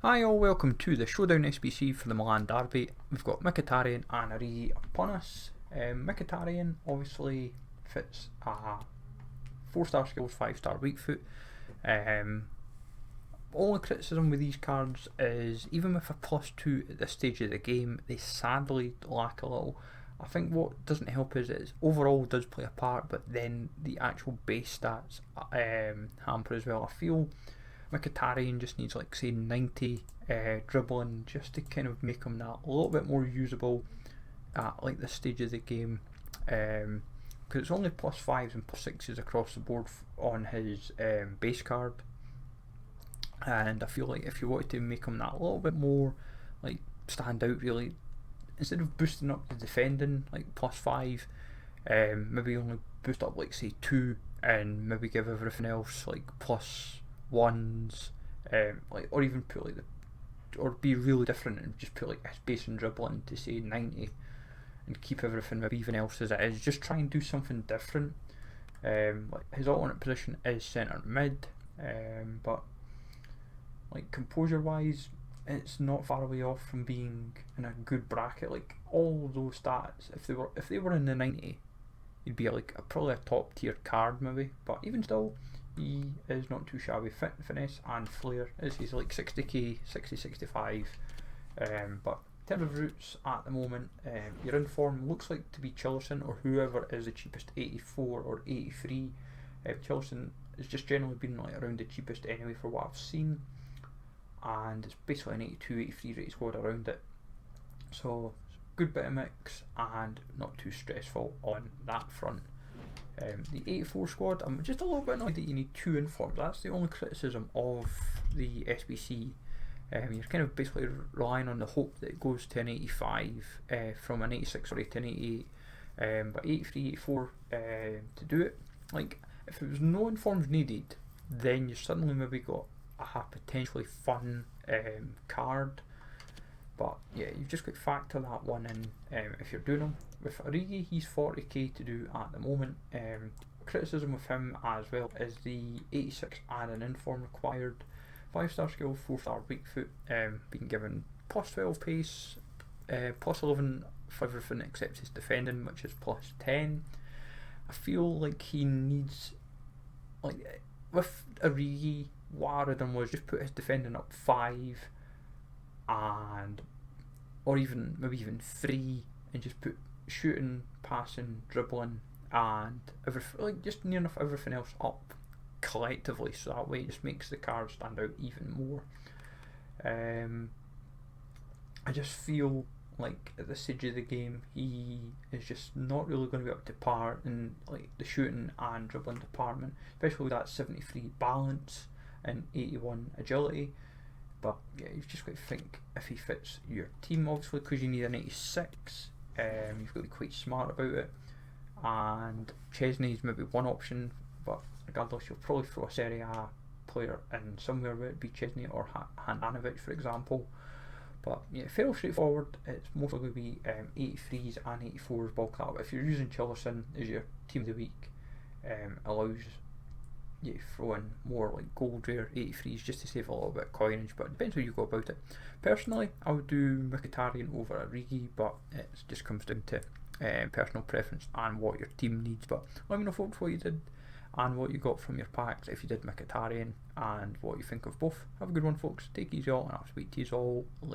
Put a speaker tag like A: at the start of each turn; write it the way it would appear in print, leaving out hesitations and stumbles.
A: Hi all, welcome to the Showdown SBC for the Milan Derby. We've got Mkhitaryan and Origi upon us. Mkhitaryan obviously fits a 4-star skills, 5-star weak foot. Only criticism with these cards is even with a +2 at this stage of the game, they sadly lack a little. I think what doesn't help is it overall does play a part, but then the actual base stats hamper as well. I feel Mkhitaryan just needs, like, say 90 dribbling just to kind of make him that a little bit more usable at like this stage of the game, because it's only +5s and +6s across the board on his base card, and I feel like if you wanted to make him that a little bit more like stand out, really, instead of boosting up the defending like +5, maybe only boost up like say 2 and maybe give everything else like +1s, like, or even put like or be really different and just put like base and dribbling to say 90 and keep everything maybe even else as it is. Just try and do something different. Like his alternate position is centre mid, but like composure wise, it's not far away off from being in a good bracket. Like all those stats, if they were in the 90, he'd be like probably a top tier card maybe. But even still, he is not too shabby. Finesse and flair is he's like 60k, 60-65. But in terms of routes at the moment, your inform looks like to be Chilson or whoever is the cheapest, 84 or 83. Chilson has just generally been like around the cheapest anyway for what I've seen, and it's basically an 82, 83 rated squad around it. So good bit of mix and not too stressful on that front. The 84 squad, I'm just a little bit annoyed that you need 2 informs. That's the only criticism of the SBC. You're kind of basically relying on the hope that it goes to an 85 from an 86 or to an 88, but 83, 84 to do it. Like, if there was no informs needed, then you suddenly maybe got a potentially fun card. But yeah, you've just got to factor that one in if you're doing them. With Origi, he's 40k to do at the moment. Criticism with him as well is the 86 and an inform required. 5-star skill, 4-star weak foot, being given +12 pace, +11 for everything except his defending, which is +10. I feel like he needs, like, with Origi, what I would have done was just put his defending up 5 and or even maybe even 3 and just put shooting, passing, dribbling and everything, like just near enough everything else up collectively, so that way it just makes the card stand out even more. I just feel like at this stage of the game he is just not really going to be up to par in like the shooting and dribbling department, especially with that 73 balance and 81 agility. But yeah, you've just got to think if he fits your team, obviously, because you need an 86. You've got to be quite smart about it. And Chesney's maybe one option, but regardless, you'll probably throw a Serie A player in somewhere, whether it be Chesney or Handanovic, for example. But yeah, fairly straightforward. It's mostly going to be 83s and 84s bulk that. But if you're using Chilson as your team of the week, allows you throw in more like gold rare 83s just to save a little bit of coinage, but it depends how you go about it. Personally, I would do Mkhitaryan over Origi, but it just comes down to personal preference and what your team needs. But let me know, folks, what you did and what you got from your packs if you did Mkhitaryan and what you think of both. Have a good one, folks. Take it easy all, and I'll speak to you all later.